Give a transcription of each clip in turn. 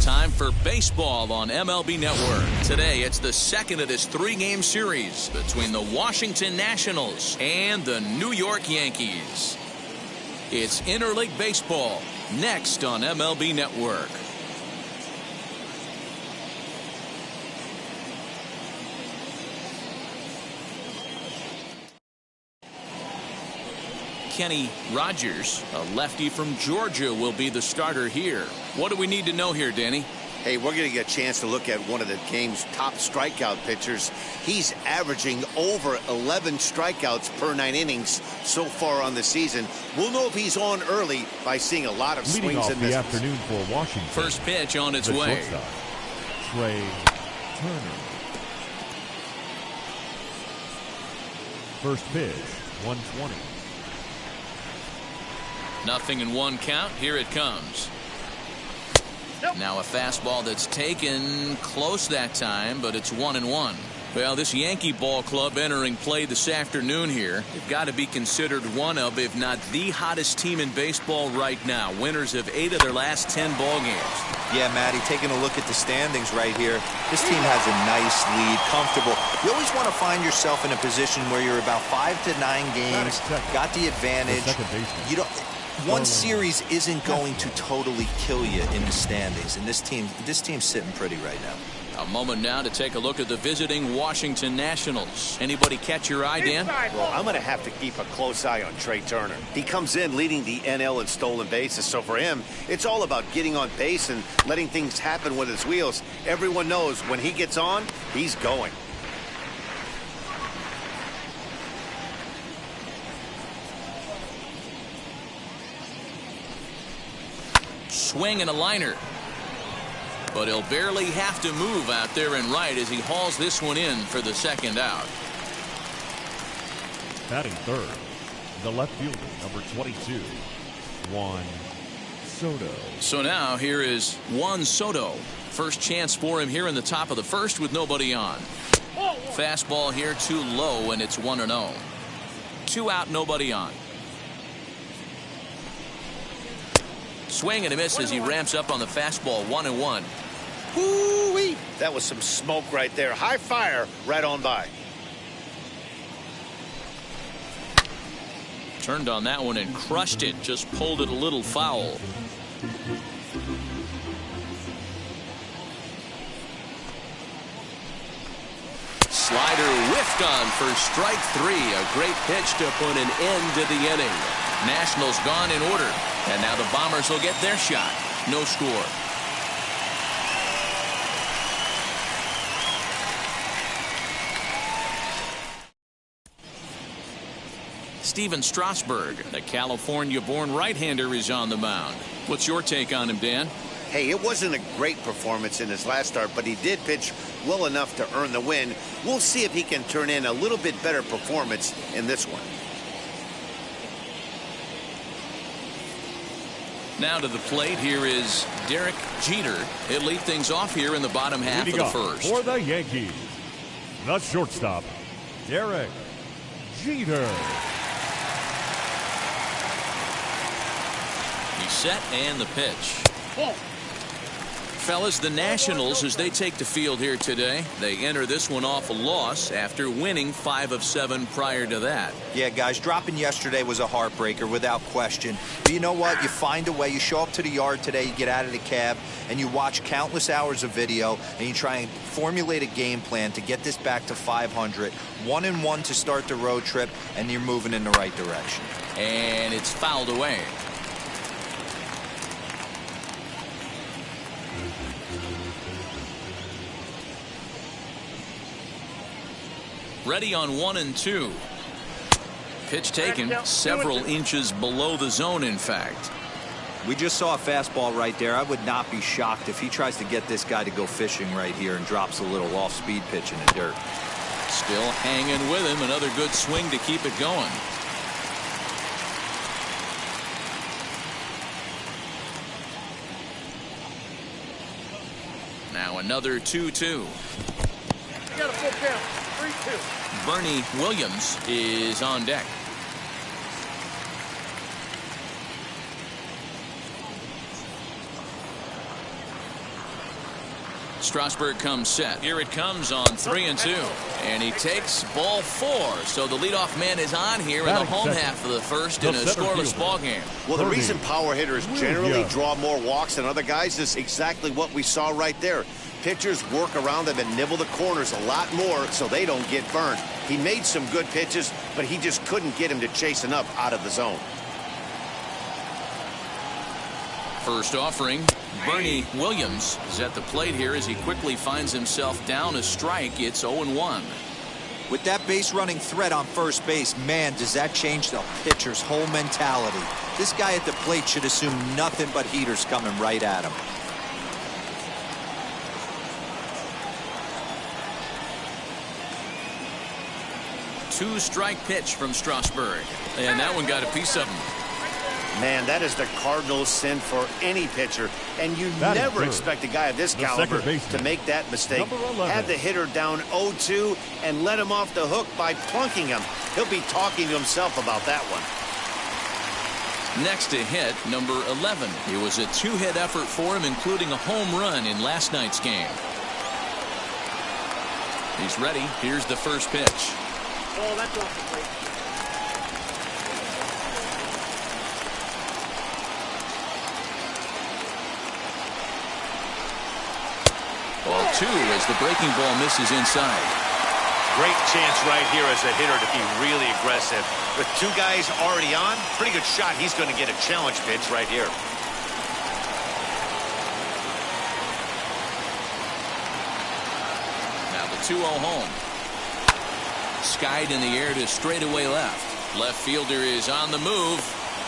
Time for baseball on MLB Network. Today, it's the second of this three-game series between the Washington Nationals and the New York Yankees. It's interleague baseball next on MLB Network. Kenny Rogers, a lefty from Georgia, will be the starter here. What do we need to know here, Danny? Hey, we're going to get a chance to look at one of the game's top strikeout pitchers. He's averaging over 11 strikeouts per 9 innings so far on the season. We'll know if he's on early by seeing a lot of Leading swings off in the this afternoon for Washington. First pitch on its way. Shortstop, Trey Turner. First pitch, 120. 0-1 count. Here it comes. Now a fastball that's taken close that time, but it's 1-1. Well, this Yankee ball club entering play this afternoon here, they've got to be considered one of, if not the hottest team in baseball right now. Winners of 8 of their last 10 ball games. Yeah, Matty, taking a look at the standings right here, this team has a nice lead, comfortable. You always want to find yourself in a position where you're about 5 to 9 games, got the advantage. You don't. One series isn't going to totally kill you in the standings, and this team's sitting pretty right now. A moment now to take a look at the visiting Washington Nationals. Anybody catch your eye, Dan? Well, I'm going to have to keep a close eye on Trey Turner. He comes in leading the NL in stolen bases, so for him, it's all about getting on base and letting things happen with his wheels. Everyone knows when he gets on, he's going. Swing and a liner. But he'll barely have to move out there in right as he hauls this one in for the second out. Batting third, the left fielder, number 22, Juan Soto. So now here is Juan Soto. First chance for him here in the top of the first with nobody on. Fastball here too low, and it's 1-0. 2 out, nobody on. Swing and a miss as he ramps up on the fastball. 1-1. Woo-wee! That was some smoke right there. High fire right on by. Turned on that one and crushed it. Just pulled it a little foul. Slider whiffed on for strike 3. A great pitch to put an end to the inning. Nationals gone in order. And now the Bombers will get their shot. No score. Steven Strasburg, the California-born right-hander, is on the mound. What's your take on him, Dan? Hey, it wasn't a great performance in his last start, but he did pitch well enough to earn the win. We'll see if he can turn in a little bit better performance in this one. Now to the plate, here is Derek Jeter. He'll lead things off here in the bottom half of the first. For the Yankees, the shortstop, Derek Jeter. He's set and the pitch. Fellas, the Nationals, as they take the field here today, they enter this one off a loss after winning 5 of 7 prior to that. Yeah, guys, dropping yesterday was a heartbreaker without question. But you know what? You find a way. You show up to the yard today, you get out of the cab, and you watch countless hours of video, and you try and formulate a game plan to get this back to 500. 1-1 to start the road trip, and you're moving in the right direction. And it's fouled away. Ready on 1-2. Pitch taken several inches below the zone, in fact. We just saw a fastball right there. I would not be shocked if he tries to get this guy to go fishing right here and drops a little off-speed pitch in the dirt. Still hanging with him. Another good swing to keep it going. Now another 2-2. You got a full count. 3-2. Bernie Williams is on deck. Strasburg comes set. Here it comes on 3-2. And he takes ball 4. So the leadoff man is on here in the home half of the first in a scoreless ball game. Well, the reason power hitters generally draw more walks than other guys is exactly what we saw right there. Pitchers work around them and nibble the corners a lot more so they don't get burned. He made some good pitches, but he just couldn't get him to chase enough out of the zone. First offering, Bernie Williams is at the plate here as he quickly finds himself down a strike. It's 0-1. With that base running threat on first base, man, does that change the pitcher's whole mentality. This guy at the plate should assume nothing but heaters coming right at him. Two-strike pitch from Strasburg, and that one got a piece of him. Man, that is the Cardinals' sin for any pitcher, and you never expect a guy of this caliber to make that mistake. Had the hitter down 0-2 and let him off the hook by plunking him. He'll be talking to himself about that one. Next to hit, number 11. It was a two-hit effort for him, including a home run in last night's game. He's ready. Here's the first pitch. Oh, that's off the plate. Ball 2 as the breaking ball misses inside. Great chance right here as a hitter to be really aggressive. With two guys already on, pretty good shot. He's going to get a challenge pitch right here. Now the 2-0 home. Skied in the air to straightaway left. Left fielder is on the move.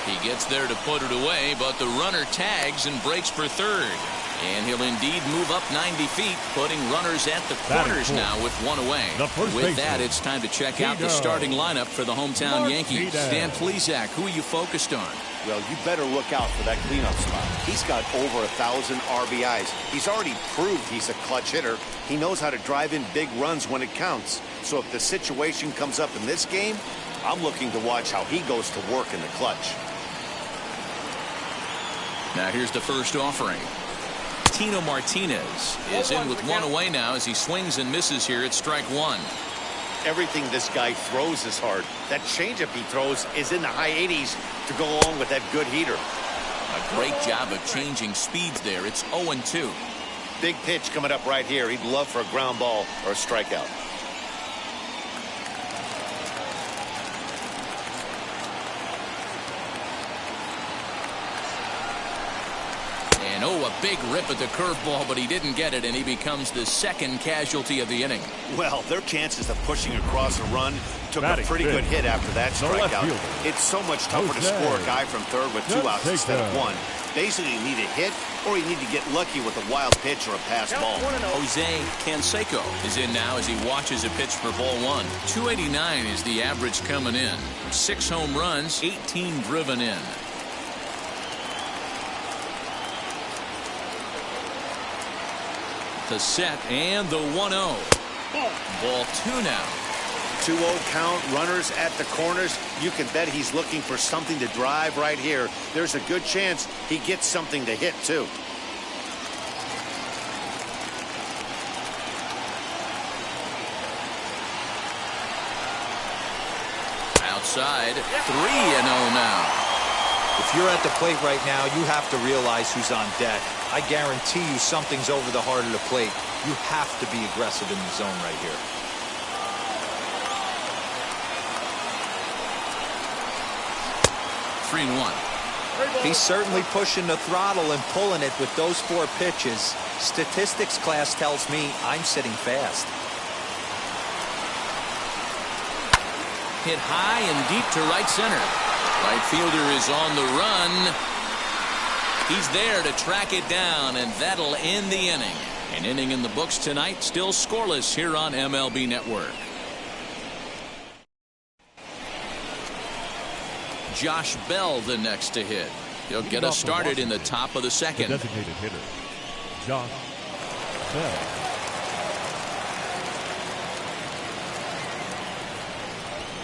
He gets there to put it away, but the runner tags and breaks for third. And he'll indeed move up 90 feet, putting runners at the corners now with one away. With that, it's time to check out the starting lineup for the hometown Yankees. Dan Plesac, who are you focused on? Well, you better look out for that cleanup spot. He's got over 1,000 RBIs. He's already proved he's a clutch hitter. He knows how to drive in big runs when it counts. So if the situation comes up in this game, I'm looking to watch how he goes to work in the clutch. Now here's the first offering. Tino Martinez is in with one away now as he swings and misses here at strike one. Everything this guy throws is hard. That changeup he throws is in the high 80s to go along with that good heater. A great job of changing speeds there. It's 0-2. Big pitch coming up right here. He'd love for a ground ball or a strikeout. And a big rip at the curveball, but he didn't get it, and he becomes the second casualty of the inning. Well, their chances of pushing across a run took a pretty good hit after that strikeout. It's so much tougher to score a guy from third with 2 outs instead of 1. Basically, you need a hit, or you need to get lucky with a wild pitch or a pass ball. Jose Canseco is in now as he watches a pitch for ball 1. 289 is the average coming in. 6 home runs, 18 driven in. The set and the 1-0. Ball 2 now. 2-0 count, runners at the corners. You can bet he's looking for something to drive right here. There's a good chance he gets something to hit too. Outside, 3-0 now. If you're at the plate right now, you have to realize who's on deck. I guarantee you something's over the heart of the plate. You have to be aggressive in the zone right here. Three and 1. He's certainly pushing the throttle and pulling it with those 4 pitches. Statistics class tells me I'm sitting fast. Hit high and deep to right center. Right fielder is on the run. He's there to track it down, and that'll end the inning. An inning in the books tonight, still scoreless here on MLB Network. Josh Bell the next to hit. He'll get us started in the top of the second. The designated hitter, Josh Bell.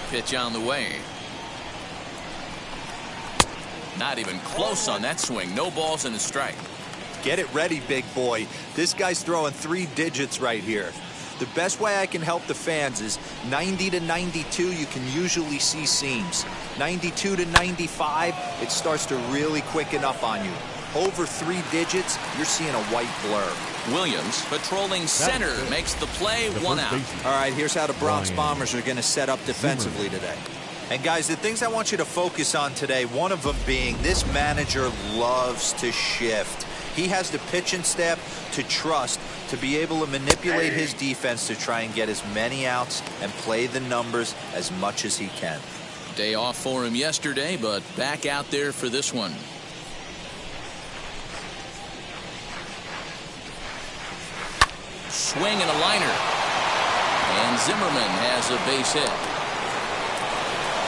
Pitch on the way. Not even close on that swing. No balls and a strike. Get it ready, big boy. This guy's throwing 3 digits right here. The best way I can help the fans is 90 to 92, you can usually see seams. 92 to 95, it starts to really quicken up on you. Over 3 digits, you're seeing a white blur. Williams patrolling center makes the play, 1 out. All right, here's how the Bronx Bombers are going to set up defensively today. And guys, the things I want you to focus on today, one of them being this manager loves to shift. He has the pitching staff to trust to be able to manipulate his defense to try and get as many outs and play the numbers as much as he can. Day off for him yesterday, but back out there for this one. Swing and a liner. And Zimmerman has a base hit.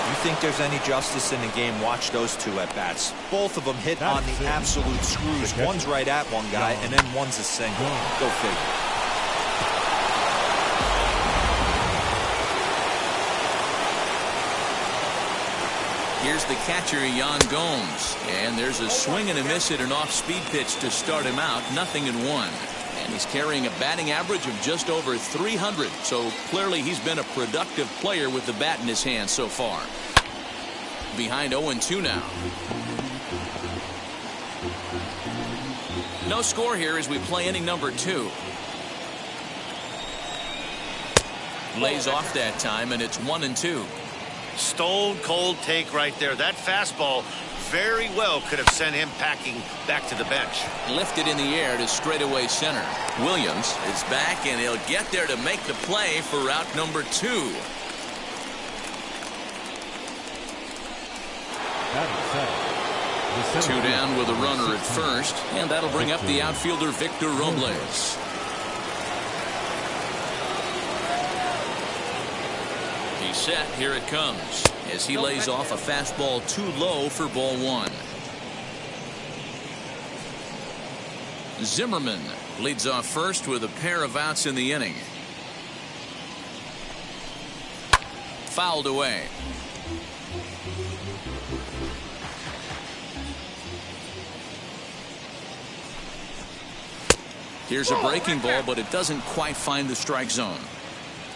You think there's any justice in the game, watch those 2 at-bats. Both of them hit on the absolute screws. One's right at one guy, and then one's a single. Go figure. Here's the catcher, Yan Gomes. And there's a swing and a miss at an off-speed pitch to start him out. 0-1. And he's carrying a batting average of just over 300. So clearly he's been a productive player with the bat in his hand so far. Behind 0-2 now. No score here as we play inning number 2. Lays off that time, and it's 1-2. Stone cold take right there. That fastball very well could have sent him packing back to the bench. Lifted in the air to straightaway center. Williams is back, and he'll get there to make the play for route number 2. Two down with a runner at first, and that'll bring up the outfielder Victor Robles. He's set. Here it comes as he lays off a fastball too low for ball 1. Zimmerman leads off first with a pair of outs in the inning. Fouled away. Here's a breaking ball, but it doesn't quite find the strike zone.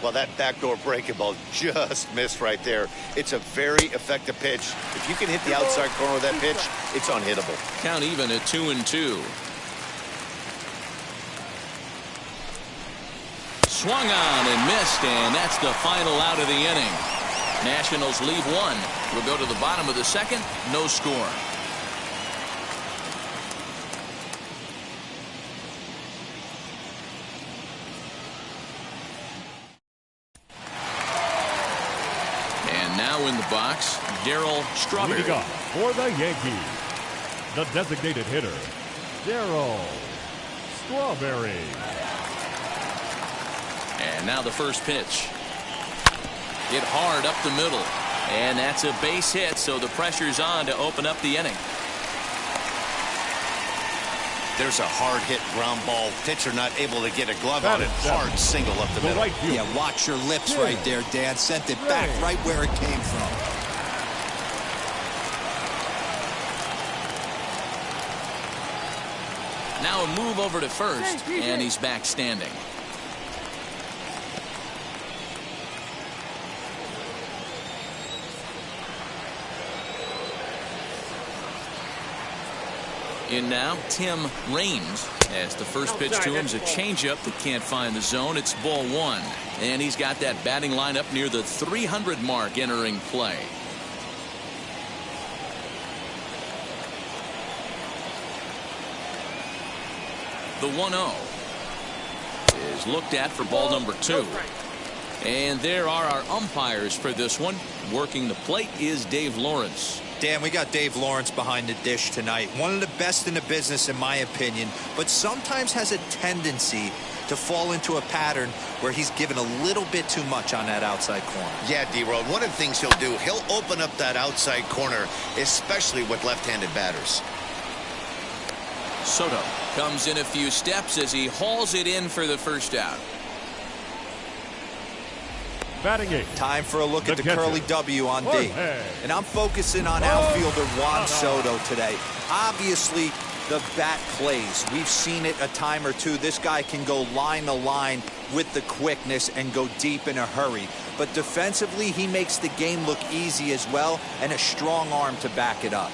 Well, that backdoor breaking ball just missed right there. It's a very effective pitch. If you can hit the outside corner of that pitch, it's unhittable. Count even at 2-2. Swung on and missed, and that's the final out of the inning. Nationals leave 1. We'll go to the bottom of the second. No score. Now in the box, Daryl Strawberry. Leading off for the Yankees, the designated hitter, Daryl Strawberry. And now the first pitch. Hit hard up the middle. And that's a base hit, so the pressure's on to open up the inning. There's a hard hit ground ball. Pitcher not able to get a glove on it. Hard single up the middle. Yeah, watch your lips right there, Dan. Sent it back right where it came from. Now a move over to first, and he's back standing. In now, Tim Raines, as the first pitch to him is a changeup that can't find the zone. It's ball 1, and he's got that batting lineup near the 300 mark entering play. The 1-0 is looked at for ball number 2. And there are our umpires for this one. Working the plate is Dave Lawrence. Dan, we got Dave Lawrence behind the dish tonight. One of the best in the business, in my opinion, but sometimes has a tendency to fall into a pattern where he's given a little bit too much on that outside corner. Yeah, D-Road, one of the things he'll do, he'll open up that outside corner, especially with left-handed batters. Soto comes in a few steps as he hauls it in for the first out. Batting eight. Time for a look at the catcher, curly W on D. Jorge. And I'm focusing on outfielder Juan Soto today. Obviously, the bat plays. We've seen it a time or two. This guy can go line to line with the quickness and go deep in a hurry. But defensively, he makes the game look easy as well, and a strong arm to back it up.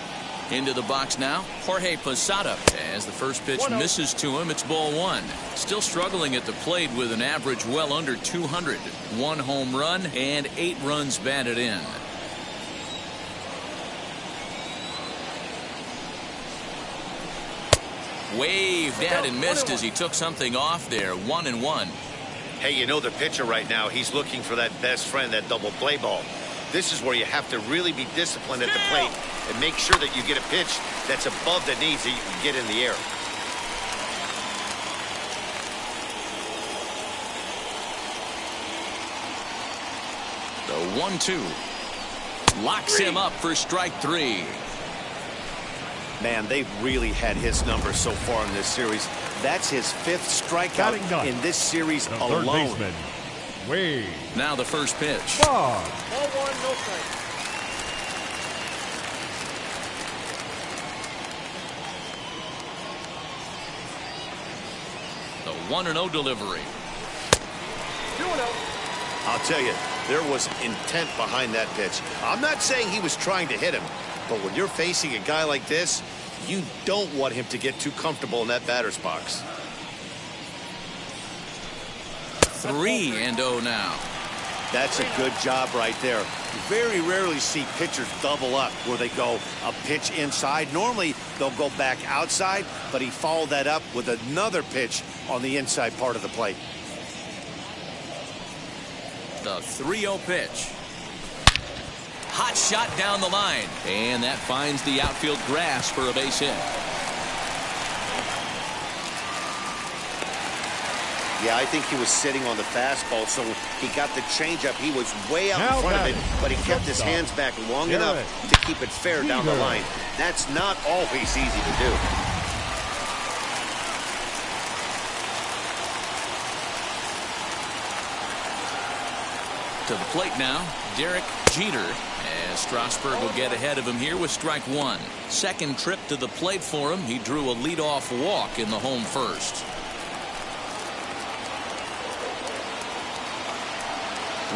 Into the box now, Jorge Posada. As the first pitch misses to him, it's ball one. Still struggling at the plate with an average well under 200. 1 home run and 8 runs batted in. Waved at and missed as he took something off there. 1-1. Hey, you know the pitcher right now, he's looking for that best friend, that double play ball. This is where you have to really be disciplined at the plate and make sure that you get a pitch that's above the knees that you can get in the air. The 1-2 locks him up for strike 3. Man, they've really had his number so far in this series. That's his 5th strikeout in this series alone. Third baseman, Wade. Now the first pitch. Ball 1, no strike. The 1-0 delivery. 2-0. I'll tell you, there was intent behind that pitch. I'm not saying he was trying to hit him, but when you're facing a guy like this, you don't want him to get too comfortable in that batter's box. 3-0 now. That's a good job right there. You very rarely see pitchers double up where they go a pitch inside. Normally they'll go back outside, but he followed that up with another pitch on the inside part of the plate. The 3-0 pitch. Hot shot down the line, and that finds the outfield grass for a base hit. Yeah, I think he was sitting on the fastball, so he got the changeup. He was way out in front of it, but he kept his hands back long enough to keep it fair down the line. That's not always easy to do. To the plate now, Derek Jeter, as Strasburg will get ahead of him here with strike 1. Second trip to the plate for him. He drew a leadoff walk in the home first.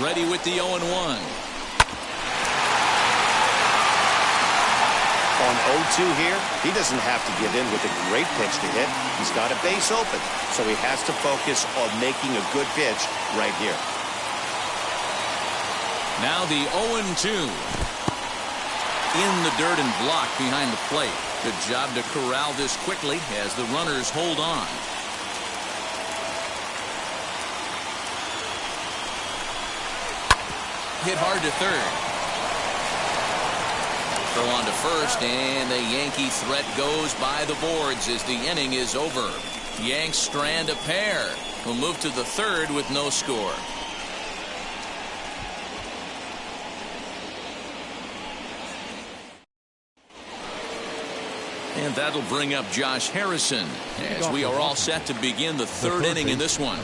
Ready with the 0-1. On 0-2 here, he doesn't have to give in with a great pitch to hit. He's got a base open, so he has to focus on making a good pitch right here. Now the 0-2. In the dirt and blocked behind the plate. Good job to corral this quickly as the runners hold on. Hit hard to third. Throw on to first, and the Yankee threat goes by the boards as the inning is over. Yanks strand a pair. Will move to the third with no score. And that'll bring up Josh Harrison as we are all set to begin the third inning in this one.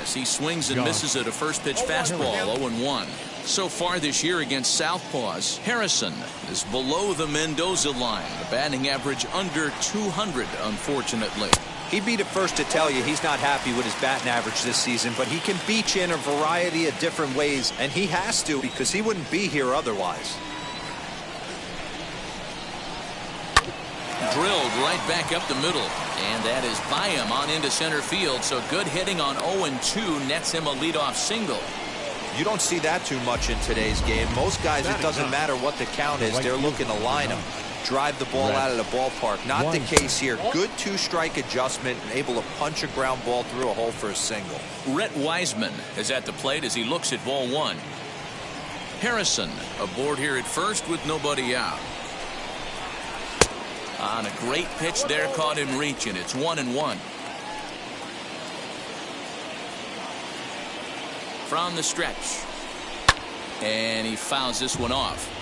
As he swings and misses at a first pitch fastball, 0-1. So far this year against Southpaws, Harrison is below the Mendoza line. The batting average under 200, unfortunately. He'd be the first to tell you he's not happy with his batting average this season, but he can beat you in a variety of different ways, and he has to because he wouldn't be here otherwise. Drilled right back up the middle, and that is by him on into center field. So good hitting on 0-2 nets him a leadoff single. You don't see that too much in today's game. Most guys, it doesn't matter what the count is, they're looking to line him. drive the ball out of the ballpark. Not the case here. Good two-strike adjustment and able to punch a ground ball through a hole for a single. Rhett Wiseman is at the plate as he looks at ball one. Harrison aboard here at first with nobody out. On a great pitch there, caught him reaching. It's 1-1. From the stretch. And he fouls this one off.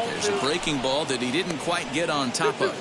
There's a breaking ball that he didn't quite get on top of.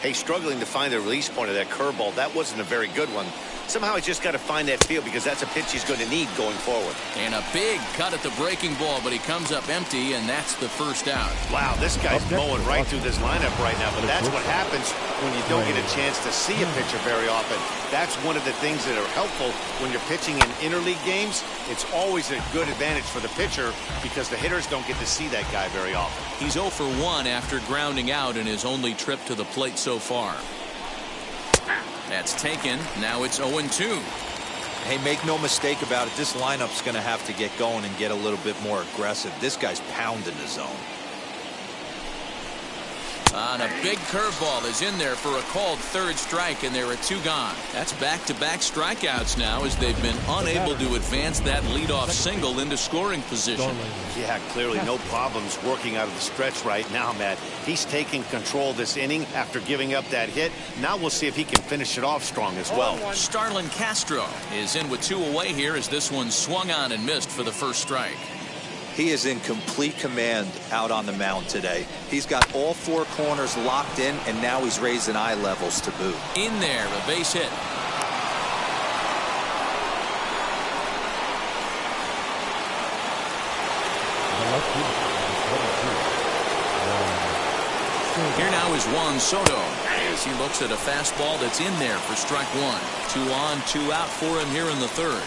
Hey, struggling to find the release point of that curveball. That wasn't a very good one. Somehow he's just got to find that feel because that's a pitch he's going to need going forward. And a big cut at the breaking ball, but he comes up empty, and that's the first out. Wow, this guy's mowing right through this lineup right now, but that's what happens when you don't get a chance to see a pitcher very often. That's one of the things that are helpful when you're pitching in interleague games. It's always a good advantage for the pitcher because the hitters don't get to see that guy very often. He's 0 for 1 after grounding out in his only trip to the plate so far. That's taken. Now it's 0-2. Hey, make no mistake about it. This lineup's going to have to get going and get a little bit more aggressive. This guy's pounding the zone. On a big curveball is in there for a called third strike, and there are 2 gone. That's back-to-back strikeouts now as they've been unable to advance that leadoff single into scoring position. Yeah, clearly no problems working out of the stretch right now, Matt. He's taking control of this inning after giving up that hit. Now we'll see if he can finish it off strong as well. Starlin Castro is in with 2 away here as this one swung on and missed for the first strike. He is in complete command out on the mound today. He's got all 4 corners locked in, and now he's raising eye levels to boot. In there, a base hit. Here now is Juan Soto as he looks at a fastball that's in there for strike 1. 2 on, 2 out for him here in the third.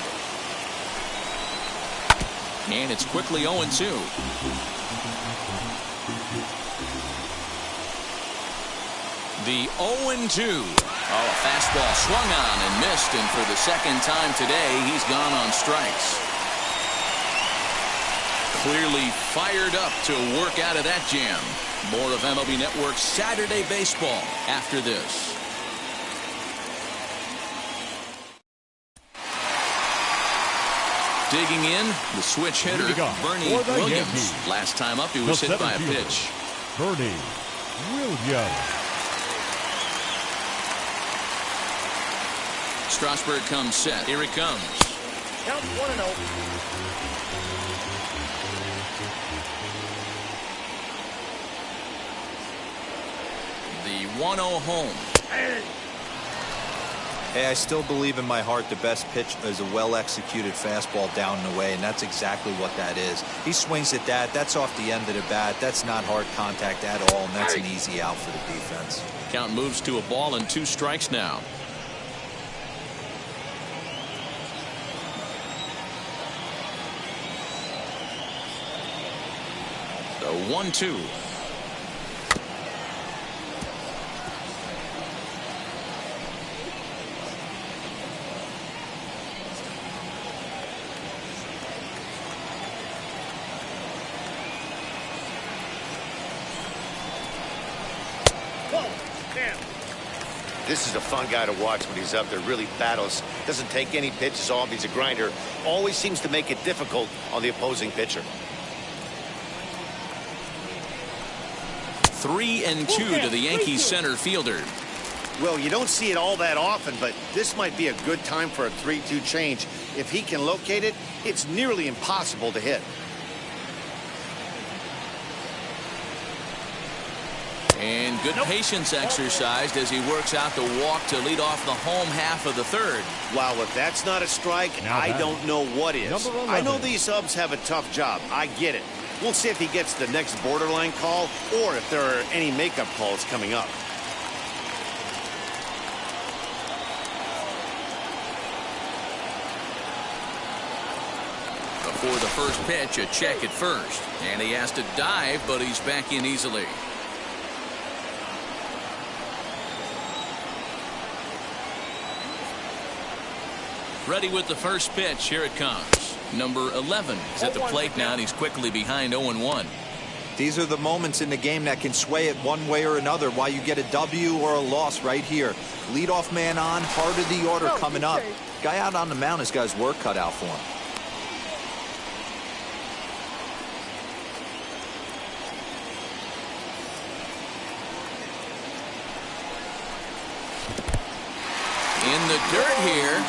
And it's quickly 0-2. The 0-2. Oh, a fastball swung on and missed, and for the second time today, he's gone on strikes. Clearly fired up to work out of that jam. More of MLB Network's Saturday Baseball after this. Digging in, the switch hitter, Bernie Williams. Yankees. Last time up, he was hit by a pitch. Bernie Williams. Strasburg comes set. Here he comes. Count 1-0. The 1-0 home. Hey, I still believe in my heart the best pitch is a well-executed fastball down and away, and that's exactly what that is. He swings at that. That's off the end of the bat. That's not hard contact at all, and that's an easy out for the defense. Count moves to a ball and 2 strikes now. The 1-2. This is a fun guy to watch when he's up there. Really battles. Doesn't take any pitches off. He's a grinder. Always seems to make it difficult on the opposing pitcher. 3-2 to the Yankees center fielder. Well, you don't see it all that often, but this might be a good time for a 3-2 change. If he can locate it, it's nearly impossible to hit. And good patience exercised as he works out the walk to lead off the home half of the third. Wow, if that's not a strike, I don't know what is. I know these subs have a tough job. I get it. We'll see if he gets the next borderline call or if there are any makeup calls coming up. Before the first pitch, a check at first. And he has to dive, but he's back in easily. Ready with the first pitch. Here it comes. Number 11 is at the plate now, and he's quickly behind 0-1. These are the moments in the game that can sway it one way or another, why you get a W or a loss right here. Leadoff man on, heart of the order coming up. Guy out on the mound has got his work cut out for him. In the dirt here.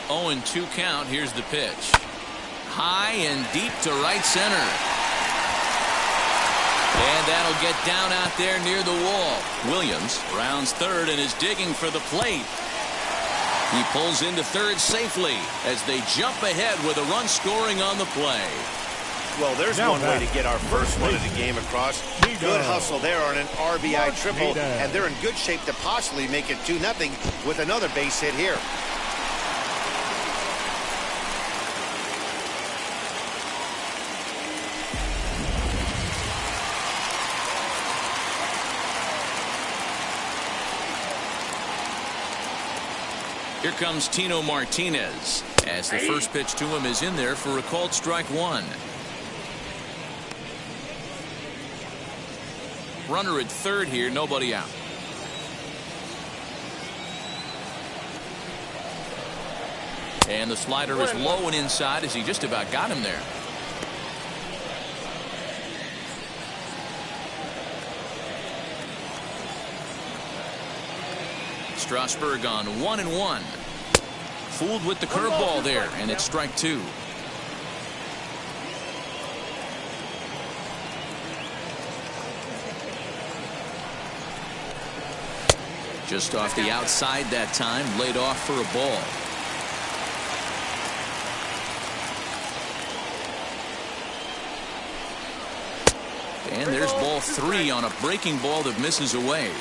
Oh, and 2 count. Here's the pitch. High and deep to right center. And that'll get down out there near the wall. Williams rounds third and is digging for the plate. He pulls into third safely as they jump ahead with a run scoring on the play. Well, there's one way to get our first one of the game across. Good hustle there on an RBI triple, and they're in good shape to possibly make it 2-0 with another base hit here. Here comes Tino Martinez as the first pitch to him is in there for a called strike 1. Runner at third here, nobody out. And the slider is low and inside as he just about got him there. Strasburg on 1-1. Fooled with the curveball there, and it's strike 2. Just off the outside that time, laid off for a ball. And there's ball 3 on a breaking ball that misses away.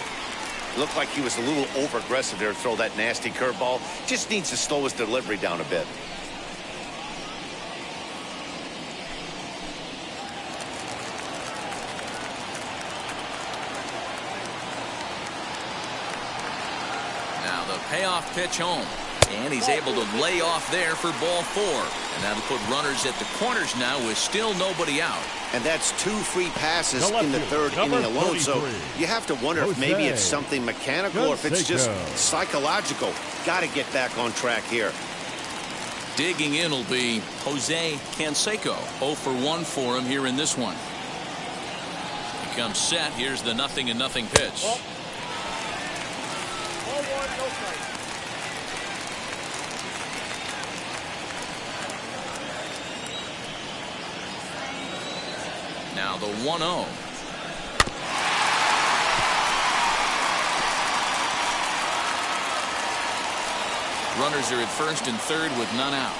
Looked like he was a little over-aggressive there to throw that nasty curveball. Just needs to slow his delivery down a bit. Now the payoff pitch home. And he's able to lay off there for ball 4. And that'll put runners at the corners now with still nobody out. And that's 2 free passes in the third inning alone. So you have to wonder if maybe it's something mechanical or if it's just psychological. Got to get back on track here. Digging in will be Jose Canseco. 0 for 1 for him here in this one. He comes set. Here's the 0-0 pitch. Now the 1-0. Runners are at first and third with none out.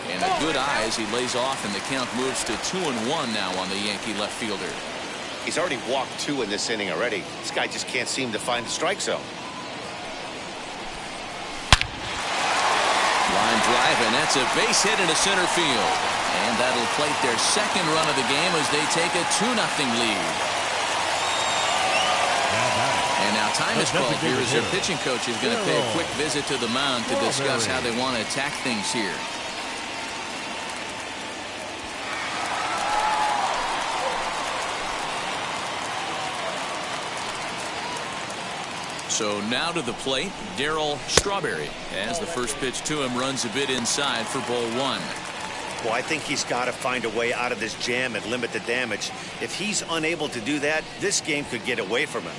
And a good eye as he lays off, and the count moves to 2-1 now on the Yankee left fielder. He's already walked 2 in this inning already. This guy just can't seem to find the strike zone. Line drive, and that's a base hit into center field. And that'll plate their second run of the game as they take a 2-0 lead. And now time is called here as their pitching coach is going to pay a quick visit to the mound to discuss how they want to attack things here. So now to the plate, Daryl Strawberry, as the first pitch to him runs a bit inside for ball 1. Well, I think he's got to find a way out of this jam and limit the damage. If he's unable to do that, this game could get away from him.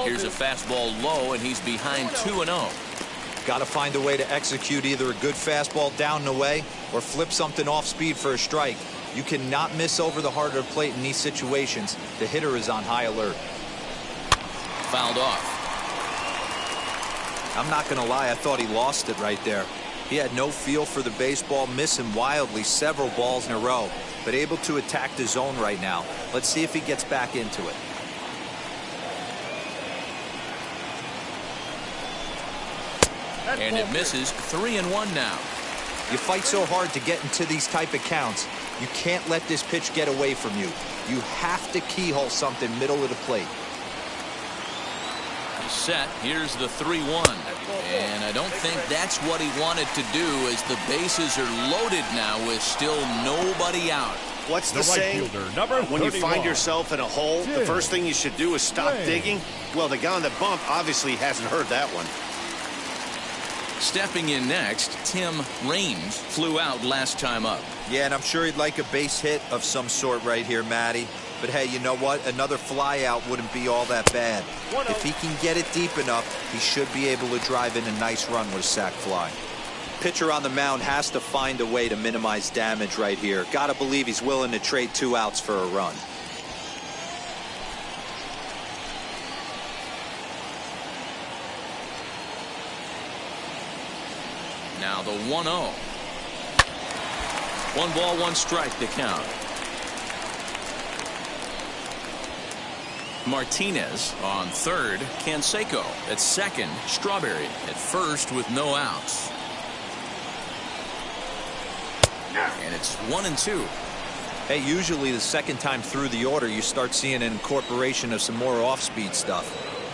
Here's a fastball low, and he's behind 2-0. Got to find a way to execute either a good fastball down and away or flip something off speed for a strike. You cannot miss over the heart of the plate in these situations. The hitter is on high alert. Fouled off. I'm not going to lie, I thought he lost it right there. He had no feel for the baseball, missing wildly several balls in a row, but able to attack the zone right now. Let's see if he gets back into it. And it misses. 3-1 now. You fight so hard to get into these type of counts. You can't let this pitch get away from you. You have to keyhole something middle of the plate. Set. Here's the 3-1. And I don't think that's what he wanted to do, as the bases are loaded now with still nobody out. What's the saying? When you find yourself in a hole, the first thing you should do is stop digging. Well, the guy on the bump obviously hasn't heard that one. Stepping in next, Tim Raines flew out last time up. Yeah, and I'm sure he'd like a base hit of some sort right here, Matty. But hey, you know what? Another fly out wouldn't be all that bad. If he can get it deep enough, he should be able to drive in a nice run with a sac fly. Pitcher on the mound has to find a way to minimize damage right here. Gotta believe he's willing to trade 2 outs for a run. Now the 1-0. 1 ball, 1 strike to count. Martinez on third. Canseco at second. Strawberry at first with no outs. And it's 1-2. Hey, usually the second time through the order you start seeing an incorporation of some more off-speed stuff.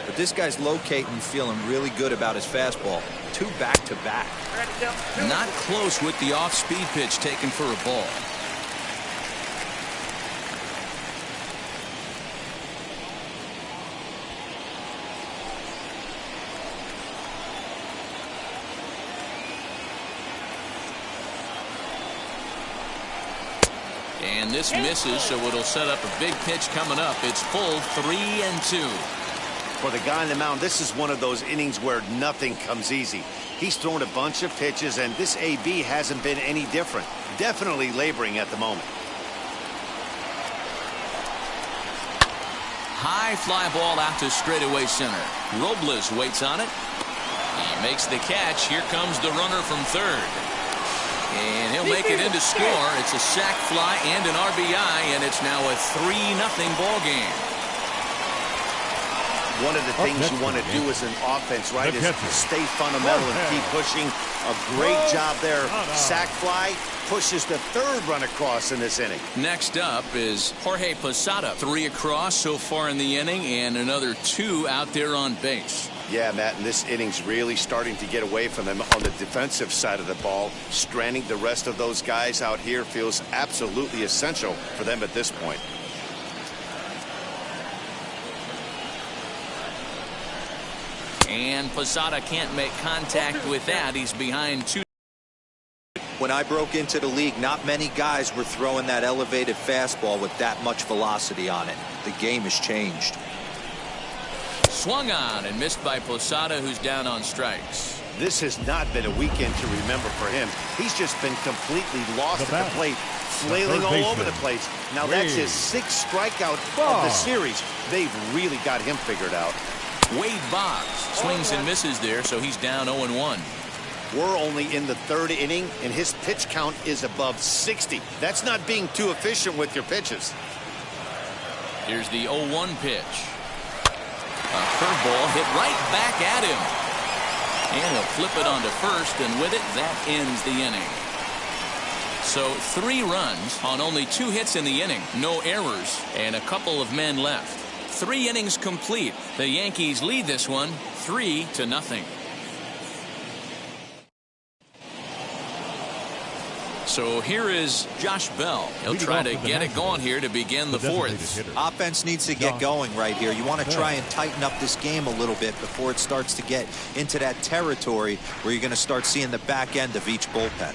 But this guy's locating, feeling really good about his fastball. 2 back-to-back. Not close with the off-speed pitch taken for a ball. And this misses, so it'll set up a big pitch coming up. It's full 3-2. For the guy on the mound, this is one of those innings where nothing comes easy. He's thrown a bunch of pitches, and this AB hasn't been any different. Definitely laboring at the moment. High fly ball out to straightaway center. Robles waits on it. He makes the catch. Here comes the runner from third. And he'll make it into score. It's a sac fly and an RBI, and it's now a 3-0 ball game. One of the things you want to do as an offense, right, is stay fundamental and keep pushing. A great job there. Sac fly pushes the 3rd run across in this inning. Next up is Jorge Posada. 3 across so far in the inning, and another 2 out there on base. Yeah, Matt, and this inning's really starting to get away from them on the defensive side of the ball. Stranding the rest of those guys out here feels absolutely essential for them at this point. And Posada can't make contact with that. He's behind 2. When I broke into the league, not many guys were throwing that elevated fastball with that much velocity on it. The game has changed. Swung on and missed by Posada, who's down on strikes. This has not been a weekend to remember for him. He's just been completely lost at the plate, flailing all over the place. Now that's his 6th strikeout of the series. They've really got him figured out. Wade Boggs swings and misses there, so he's down 0-1. We're only in the 3rd inning, and his pitch count is above 60. That's not being too efficient with your pitches. Here's the 0-1 pitch. A curveball hit right back at him. And he'll flip it onto first, and with it, that ends the inning. So 3 runs on only 2 hits in the inning, no errors, and a couple of men left. 3 innings complete. The Yankees lead this one 3-0. So here is Josh Bell. He'll try to get it going here to begin the 4th. Offense needs to get going right here. You want to try and tighten up this game a little bit before it starts to get into that territory where you're going to start seeing the back end of each bullpen.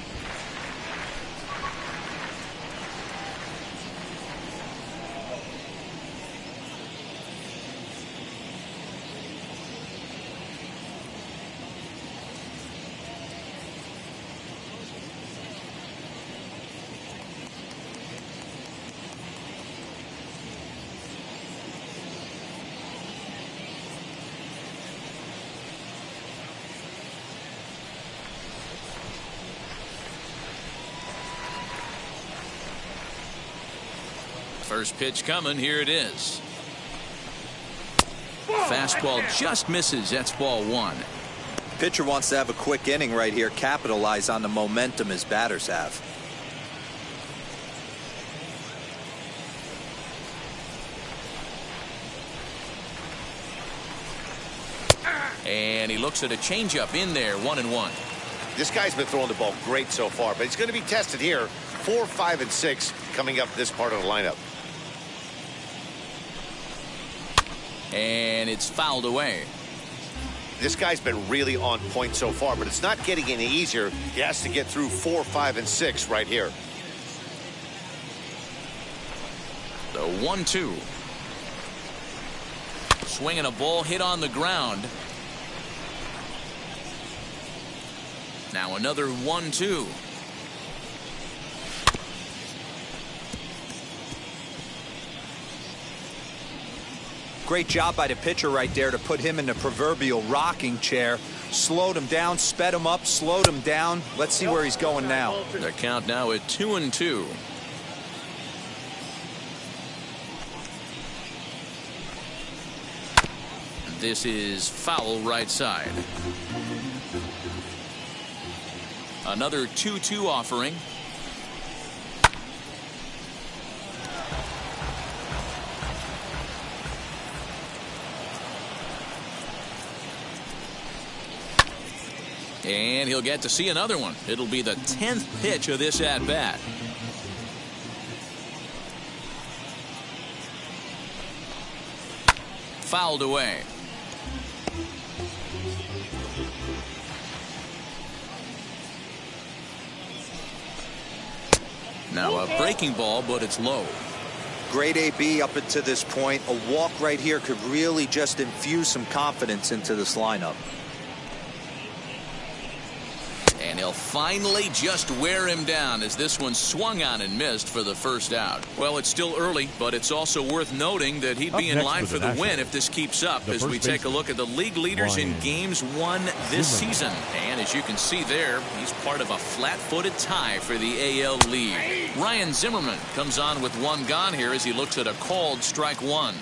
First pitch coming. Here it is. Fastball just misses. That's ball one. Pitcher wants to have a quick inning right here, capitalize on the momentum his batters have. And he looks at a changeup in there. 1-1. This guy's been throwing the ball great so far, but he's going to be tested here. 4, 5, and 6 coming up this part of the lineup. And it's fouled away. This guy's been really on point so far, but it's not getting any easier. He has to get through 4, 5, and 6 right here. The 1-2. Swinging a ball hit on the ground. Now another 1-2. Great job by the pitcher right there to put him in the proverbial rocking chair. Slowed him down, sped him up, slowed him down. Let's see where he's going now. The count now at 2-2. This is foul right side. Another 2-2 offering. And he'll get to see another one. It'll be the 10th pitch of this at-bat. Fouled away. Now a breaking ball, but it's low. Great AB up until this point. A walk right here could really just infuse some confidence into this lineup. And he'll finally just wear him down as this one swung on and missed for the first out. Well, it's still early, but it's also worth noting that he'd be in line for the win if this keeps up as we take a look at the league leaders in games won this season. And as you can see there, he's part of a flat-footed tie for the AL lead. Ryan Zimmerman comes on with one gone here as he looks at a called strike one.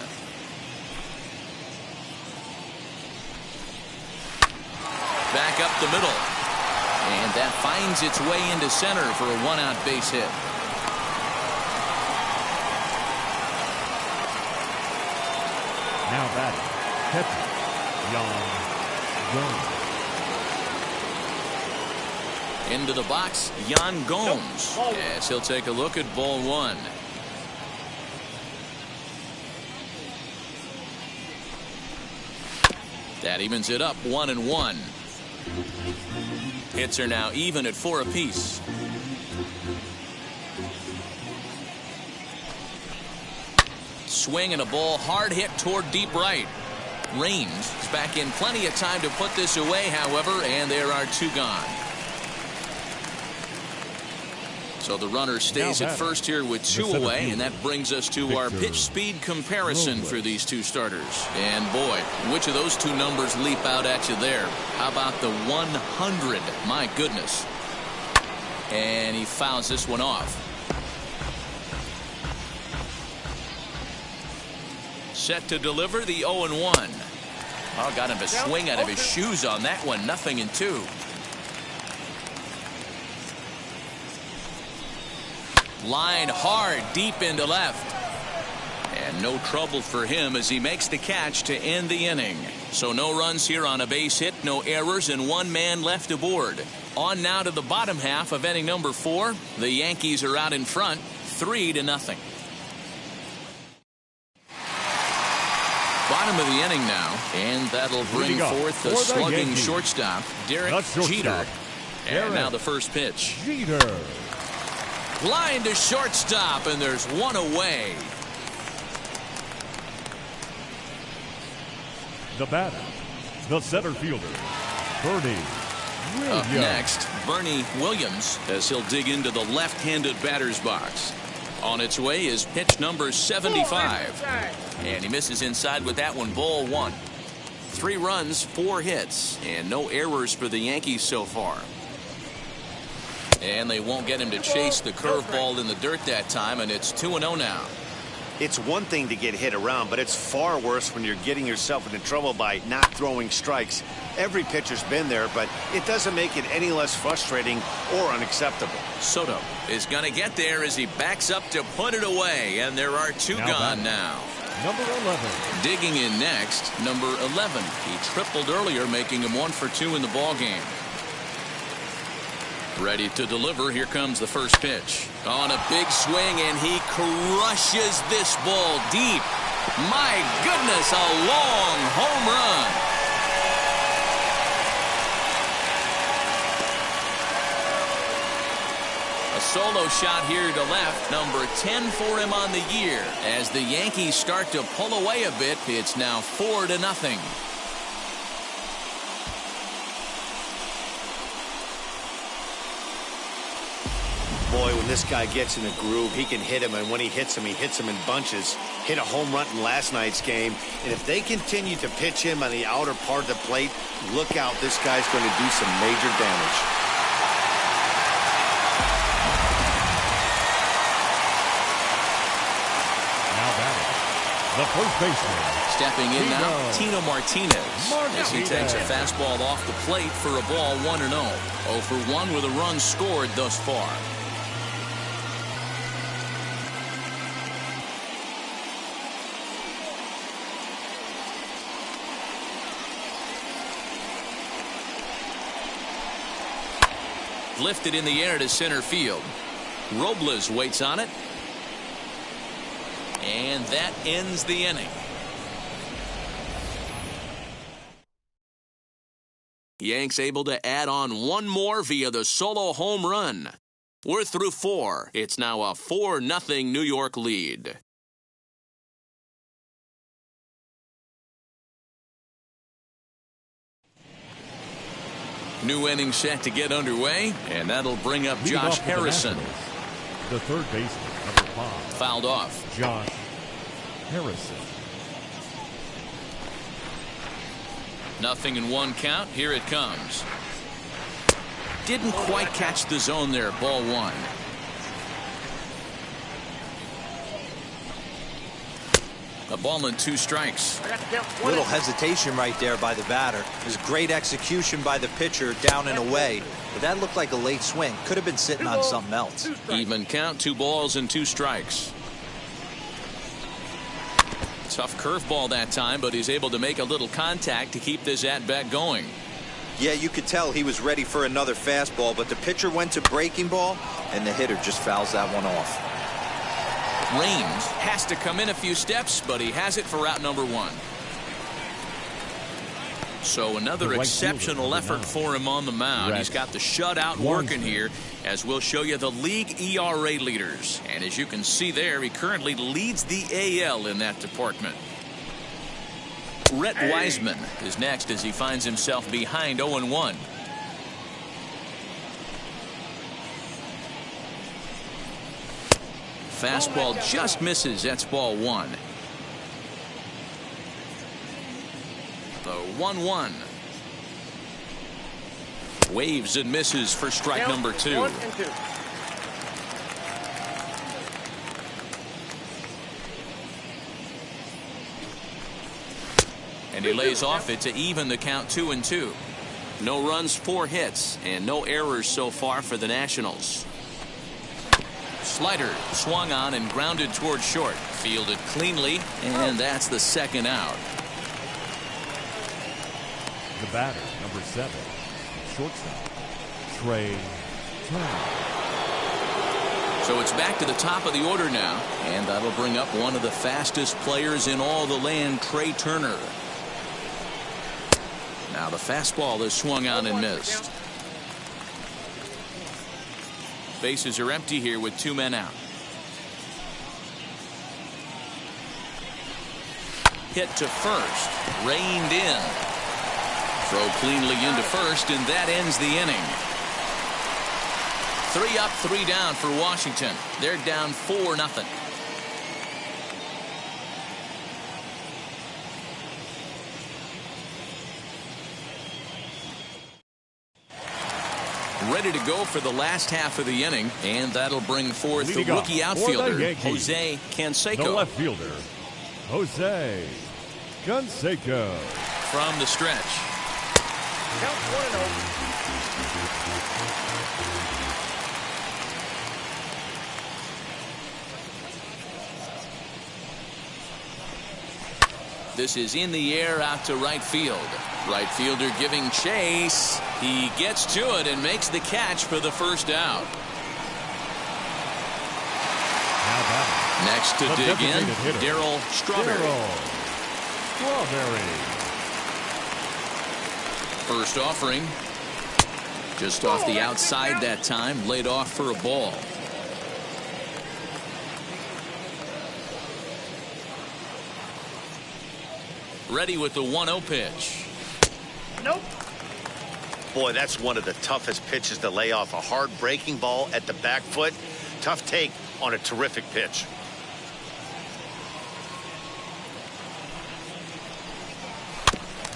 Back up the middle. And that finds its way into center for a one-out base hit. Now batting, catcher, Yan Gomes. Into the box, Yan Gomes. As he'll take a look at ball one. That evens it up 1-1. Hits are now even at 4 apiece. Swing and a ball hard hit toward deep right. Range is back in plenty of time to put this away, however, and there are 2 gone. So the runner stays at first here with 2 away, and that brings us to our pitch speed comparison for these 2 starters. And boy, which of those 2 numbers leap out at you there? How about the 100? My goodness. And he fouls this one off. Set to deliver the 0-1. Oh, got him a swing out of his shoes on that one. 0-2. Line hard deep into left. And no trouble for him as he makes the catch to end the inning. So no runs here on a base hit, no errors, and 1 man left aboard. On now to the bottom half of inning number 4. The Yankees are out in front, 3-0. Bottom of the inning now, and that'll bring forth the slugging shortstop, Derek Jeter. And now the first pitch. Jeter. Line to shortstop, and there's 1 away. The batter, the center fielder, Bernie Williams. Up next, Bernie Williams, as he'll dig into the left-handed batter's box. On its way is pitch number 75. And he misses inside with that one, ball 1. 3 runs, 4 hits, and no errors for the Yankees so far. And they won't get him to chase the curveball in the dirt that time, and it's 2-0 now. It's one thing to get hit around, but it's far worse when you're getting yourself into trouble by not throwing strikes. Every pitcher's been there, but it doesn't make it any less frustrating or unacceptable. Soto is going to get there as he backs up to put it away, and there are two gone now. Number 11. Digging in next, number 11. He tripled earlier, making him 1 for 2 in the ballgame. Ready to deliver. Here comes the first pitch. On a big swing, and he crushes this ball deep. My goodness, a long home run. A solo shot here to left, number 10 for him on the year. As the Yankees start to pull away a bit, it's now 4-0. Boy, when this guy gets in a groove, he can hit him, and when he hits him in bunches. Hit a home run in last night's game, and if they continue to pitch him on the outer part of the plate, look out, this guy's going to do some major damage. Now batting, the first baseman. Stepping in now, Tino Martinez, as he takes a fastball off the plate for a ball 1-0. 0 for 1 with a run scored thus far. Lifted in the air to center field. Robles waits on it. And that ends the inning. Yanks able to add on one more via the solo home run. We're through 4. It's now a 4-0 New York lead. New inning set to get underway, and that'll bring up Josh Harrison. The third baseman, number 5. Fouled off. Josh Harrison. 0-1 count. Here it comes. Didn't quite catch the zone there. Ball 1. A ball and 2 strikes. Little hesitation right there by the batter. It was great execution by the pitcher down and away. But that looked like a late swing. Could have been sitting on something else. Even count. 2 balls and 2 strikes. Tough curveball that time, but he's able to make a little contact to keep this at-bat going. Yeah, you could tell he was ready for another fastball, but the pitcher went to breaking ball, and the hitter just fouls that one off. Raines has to come in a few steps, but he has it for out number 1. So another exceptional effort for him on the mound. He's got the shutout working here, as we'll show you the league ERA leaders. And as you can see there, he currently leads the AL in that department. Rhett Wiseman is next as he finds himself behind 0-1. Fastball just misses. That's ball 1. The 1-1. Waves and misses for strike number 2. 1 and 2. And he lays off it to even the count 2-2. No runs, 4 hits, and no errors so far for the Nationals. Slider swung on and grounded toward short. Fielded cleanly, and that's the second out. The batter, number 7, shortstop, Trey Turner. So it's back to the top of the order now, and that'll bring up one of the fastest players in all the land, Trey Turner. Now the fastball is swung on and missed. Bases are empty here with 2 men out. Hit to first, reined in. Throw cleanly into first, and that ends the inning. 3 up, 3 down for Washington. They're down 4-0. ready to go for the last half of the inning, and that'll bring forth the rookie outfielder, Jose Canseco. The left fielder, Jose Canseco. From the stretch. Count 1-0. This is in the air out to right field. Right fielder giving chase. He gets to it and makes the catch for the first out. Next to dig in, Daryl Strawberry. First offering. Just off the outside that time. Laid off for a ball. Ready with the 1-0 pitch. Nope. Boy, that's one of the toughest pitches to lay off. A hard breaking ball at the back foot. Tough take on a terrific pitch.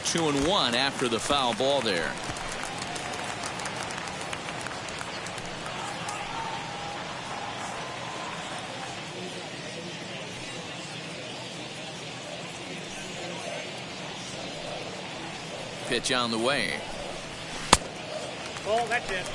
Two and one after the foul ball there. Pitch on the way. Ball, that's it.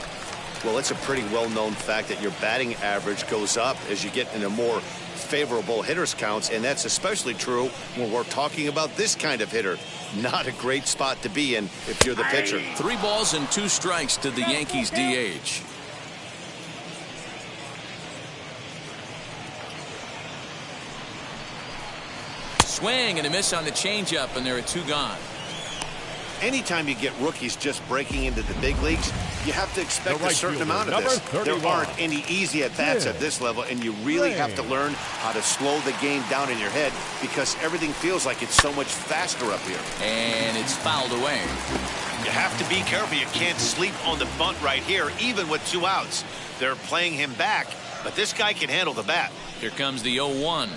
Well, it's a pretty well-known fact that your batting average goes up as you get into more favorable hitters counts, and that's especially true when we're talking about this kind of hitter. Not a great spot to be in if you're the pitcher. 3 balls and 2 strikes to the Yankees DH. Swing and a miss on the changeup, and there are 2 gone. Anytime you get rookies just breaking into the big leagues, you have to expect a certain amount of this. There aren't any easy at-bats at this level, and you really have to learn how to slow the game down in your head because everything feels like it's so much faster up here. And it's fouled away. You have to be careful. You can't sleep on the bunt right here, even with 2 outs. They're playing him back, but this guy can handle the bat. Here comes the 0-1.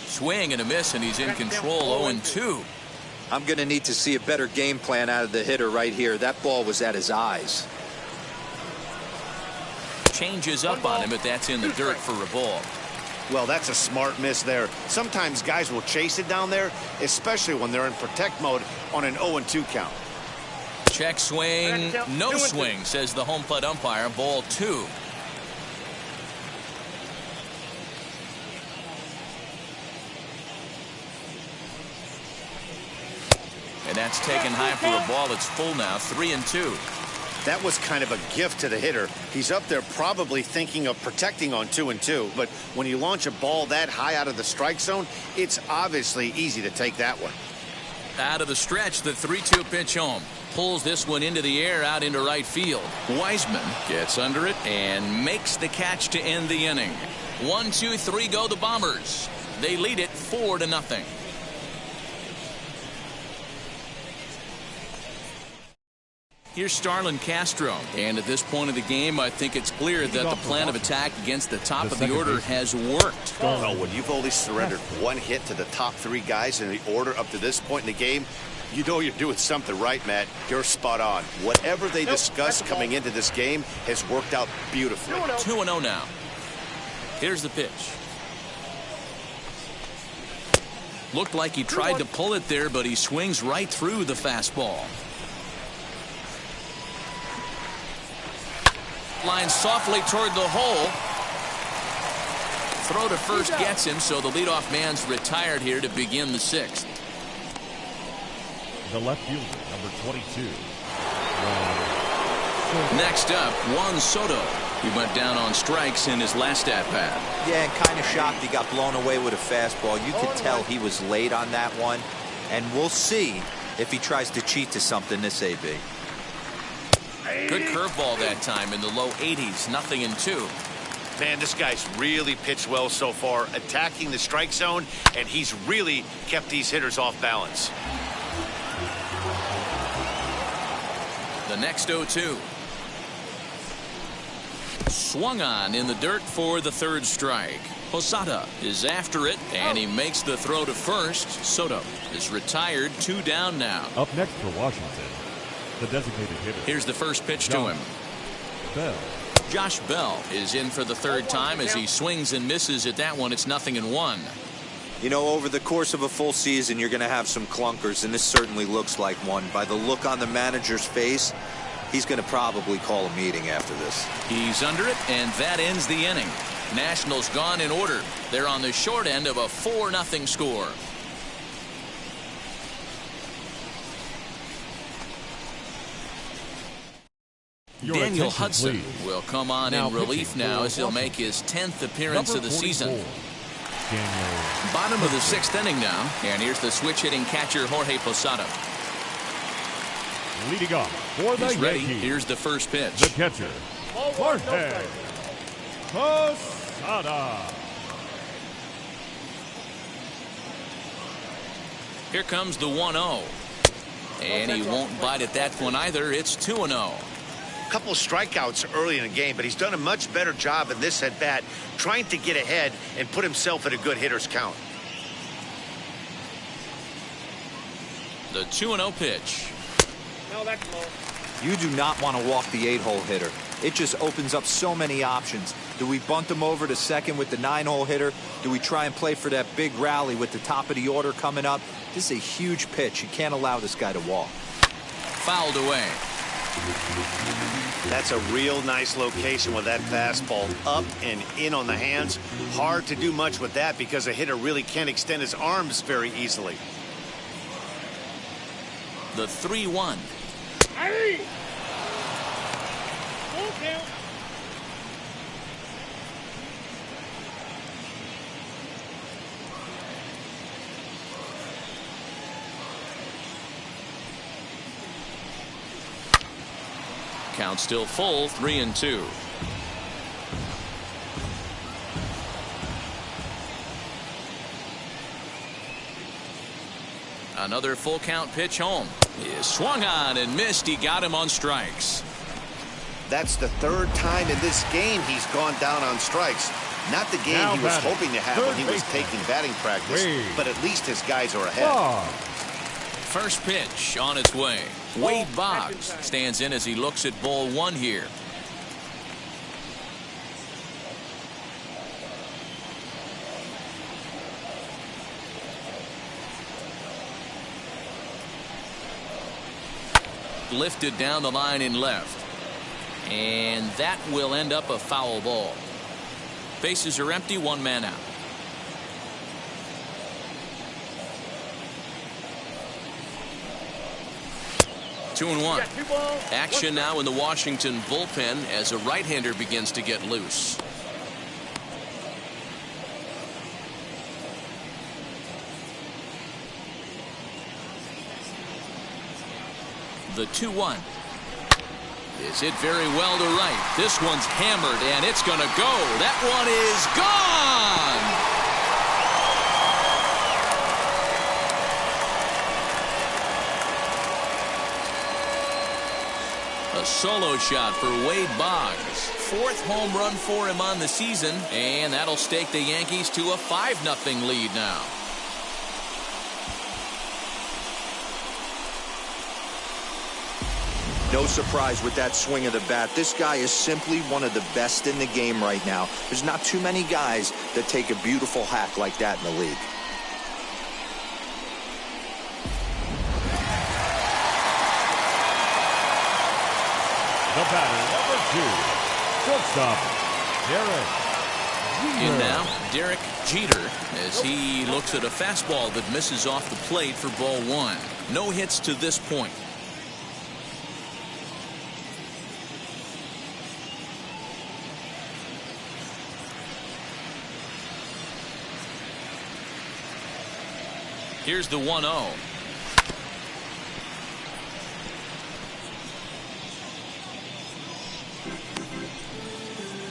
Swing and a miss, and he's in control. 0-2. I'm going to need to see a better game plan out of the hitter right here. That ball was at his eyes. Changes up on him, but that's in the dirt for a ball. Well, that's a smart miss there. Sometimes guys will chase it down there, especially when they're in protect mode on an 0-2 count. Check swing, no swing, says the home plate umpire. Ball 2. And that's taken high for a ball. It's full now. 3-2. That was kind of a gift to the hitter. He's up there probably thinking of protecting on 2-2. But when you launch a ball that high out of the strike zone, it's obviously easy to take that one. Out of the stretch, the 3-2 pitch home. Pulls this one into the air out into right field. Wiseman gets under it and makes the catch to end the inning. 1-2-3 go the Bombers. They lead it 4-0. Here's Starlin Castro, and at this point of the game, I think it's clear that the plan of attack against the top of the order has worked. Oh, when you've only surrendered 1 hit to the top 3 guys in the order up to this point in the game, you know you're doing something right, Matt. You're spot on. Whatever they discussed coming into this game has worked out beautifully. 2-0 now. Here's the pitch. Looked like he tried to pull it there, but he swings right through the fastball. Line softly toward the hole. Throw to first gets him, so the leadoff man's retired here to begin the 6th. The left fielder, number 22. Next up, Juan Soto. He went down on strikes in his last at-bat. Yeah, and kind of shocked he got blown away with a fastball. You could tell he was late on that one. And we'll see if he tries to cheat to something this AB. Good curveball that time in the low 80s. 0-2. Man, this guy's really pitched well so far, attacking the strike zone, and he's really kept these hitters off balance. The next 0-2. Swung on in the dirt for the 3rd strike. Posada is after it, and he makes the throw to first. Soto is retired. 2 down now. Up next for Washington, the designated hitter. Here's the first pitch to him. Bell. Josh Bell is in for the third time as he swings and misses at that one. It's 0-1. You know, over the course of a full season, you're going to have some clunkers, and this certainly looks like one. By the look on the manager's face, he's going to probably call a meeting after this. He's under it, and that ends the inning. Nationals gone in order. They're on the short end of a 4-0 score. Daniel Hudson will come on in relief now as he'll make his 10th appearance of the season. Bottom of the 6th inning now, and here's the switch-hitting catcher Jorge Posada. Leading off for the Yankees. Here's the first pitch. The catcher, Jorge Posada. Here comes the 1-0. And he won't bite at that one either. It's 2-0. Couple strikeouts early in the game, but he's done a much better job in this at bat trying to get ahead and put himself at a good hitter's count. The 2-0 pitch. No, that's low. You do not want to walk the 8-hole hitter. It just opens up so many options. Do we bunt him over to second with the 9-hole hitter? Do we try and play for that big rally with the top of the order coming up? This is a huge pitch. You can't allow this guy to walk. Fouled away. That's a real nice location with that fastball up and in on the hands. Hard to do much with that because a hitter really can't extend his arms very easily. The 3-1. Hey! Full count. Count still full, 3-2. Another full count pitch home. He is swung on and missed. He got him on strikes. That's the third time in this game he's gone down on strikes. Not the game he was hoping to have when he was taking batting practice, but at least his guys are ahead. First pitch on its way. Wade Boggs stands in as he looks at ball one here. Lifted down the line in left. And that will end up a foul ball. Bases are empty, one man out. Two and one. Action now in the Washington bullpen as a right-hander begins to get loose. The 2-1. Is hit very well to right. This one's hammered and it's going to go. That one is gone. A solo shot for Wade Boggs. Fourth home run for him on the season, and that'll stake the Yankees to a 5-0 lead now. No surprise with that swing of the bat. This guy is simply one of the best in the game right now. There's not too many guys that take a beautiful hack like that in the league. The batter, number 2, shortstop, Derek Jeter. In now, Derek Jeter, as he looks at a fastball that misses off the plate for ball one. No hits to this point. Here's the 1-0.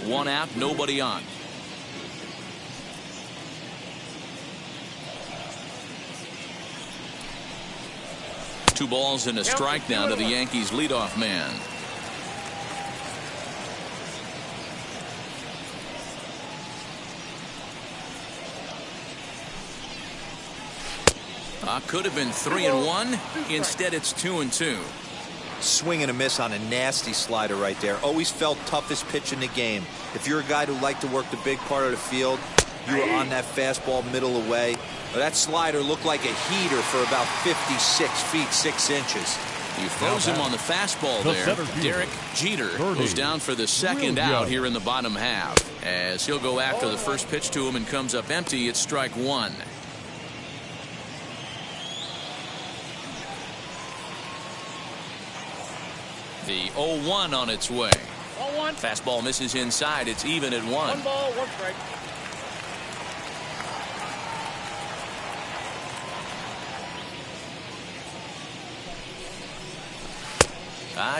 One out, nobody on. Two balls and a strike now to the Yankees leadoff man. Could have been 3-1. Instead, it's 2-2. Swing and a miss on a nasty slider right there. Always felt toughest pitch in the game. If you're a guy who liked to work the big part of the field, you were on that fastball middle away. But that slider looked like a heater for about 56 feet 6 inches. You froze him on the fastball there. Derek Jeter goes down for the second out here in the bottom half. As he'll go after the first pitch to him and comes up empty, it's strike one. The 0-1 on its way. 0-1. Fastball misses inside. It's even at 1. 1 ball, 1 strike.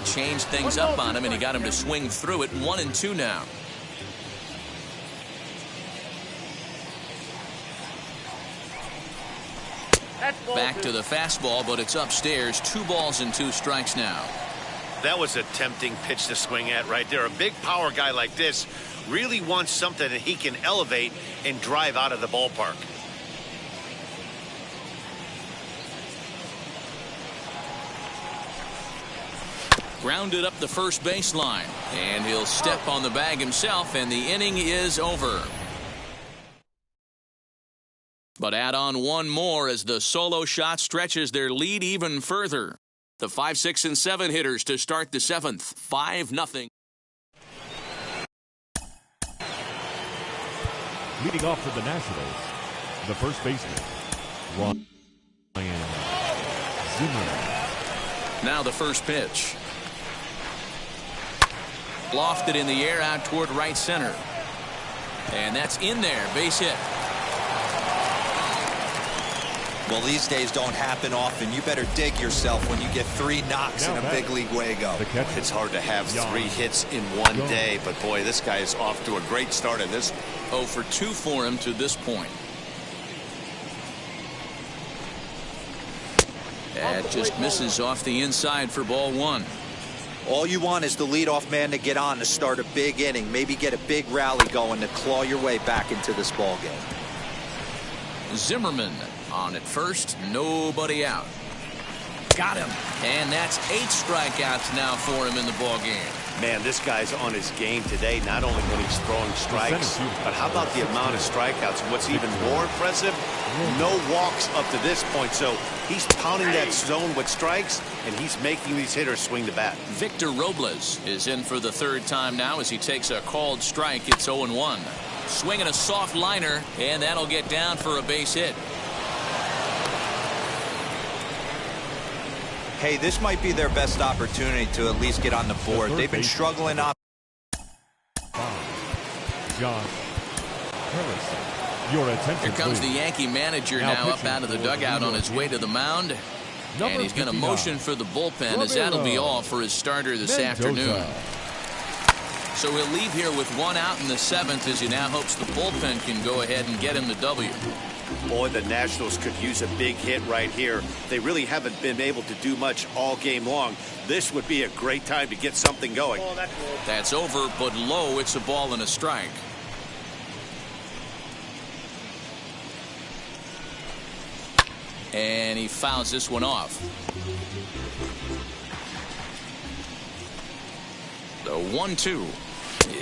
Changed things up on him, and he got him to swing through it. 1-2 now. Back to the fastball, but it's upstairs. 2 balls and 2 strikes now. That was a tempting pitch to swing at right there. A big power guy like this really wants something that he can elevate and drive out of the ballpark. Grounded up the first baseline, and he'll step on the bag himself, and the inning is over. But add on one more as the solo shot stretches their lead even further. The 5, 6, and 7 hitters to start the 7th. 5-0. Leading off for the Nationals, the first baseman, Juan Soto. Now the first pitch. Lofted in the air out toward right center. And that's in there. Base hit. Well, these days don't happen often. You better dig yourself when you get 3 knocks in a big league Wago. It's hard to have 3 hits in one day, but boy, this guy is off to a great start in this. 0 for 2 for him to this point. That just misses off the inside for ball 1. All you want is the leadoff man to get on to start a big inning, maybe get a big rally going to claw your way back into this ball game. Zimmerman on at first, nobody out. Got him, and that's 8 strikeouts now for him in the ball game. Man, this guy's on his game today, not only when he's throwing strikes, but how about the amount of strikeouts? And what's even more impressive, no walks up to this point. So he's pounding that zone with strikes, and he's making these hitters swing the bat. Victor Robles is in for the 3rd time now as he takes a called strike. It's 0-1. Swinging a soft liner, and that'll get down for a base hit. Hey, this might be their best opportunity to at least get on the board. They've been struggling up. Here comes the Yankee manager now up out of the dugout on his way to the mound. And he's going to motion for the bullpen as that'll be all for his starter this afternoon. So he'll leave here with 1 out in the 7th as he now hopes the bullpen can go ahead and get him the W. Boy, the Nationals could use a big hit right here. They really haven't been able to do much all game long. This would be a great time to get something going. That's over, but low. It's a ball and a strike. And he fouls this one off. The 1-2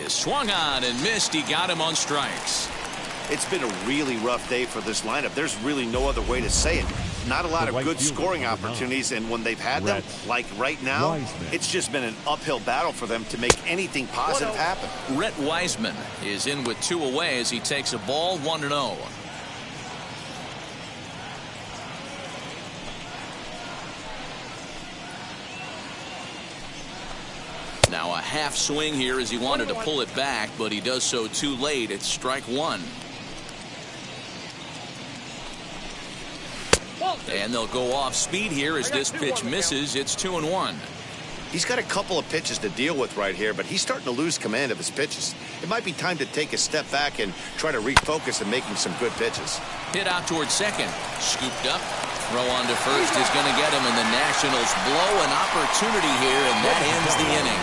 is swung on and missed. He got him on strikes. It's been a really rough day for this lineup. There's really no other way to say it. Not a lot of good scoring opportunities, and when they've had them, like right now, it's just been an uphill battle for them to make anything positive happen. Rhett Wiseman is in with 2 away as he takes a ball 1-0. Now a half swing here as he wanted to pull it back, but he does so too late. It's strike 1. And they'll go off speed here as this pitch misses. It's 2-1. He's got a couple of pitches to deal with right here, but he's starting to lose command of his pitches. It might be time to take a step back and try to refocus on making some good pitches. Hit out towards second. Scooped up. Throw on to first is going to get him, and the Nationals blow an opportunity here, and that ends the inning.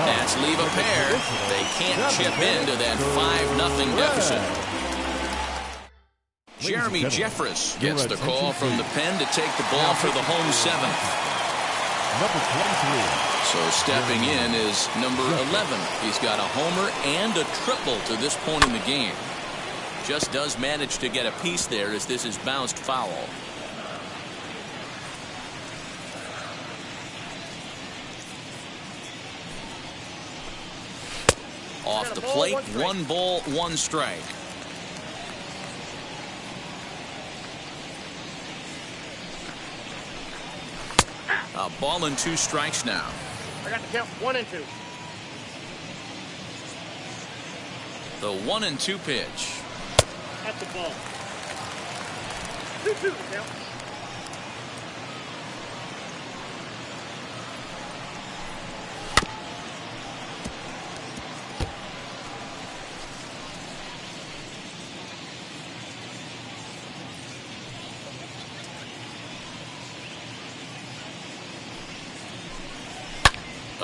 That's leave a pair. They can't chip into that 5-0 deficit. Jeremy Jeffress gets the call from the pen to take the ball for the home 7th. number 23. So stepping in is number 11. He's got a homer and a triple to this point in the game. Just does manage to get a piece there as this is bounced foul. Off the plate, 1 ball, 1 strike. A ball and 2 strikes now. I got the count 1 and 2. The 1-2 pitch. At the ball. 2-2 the count.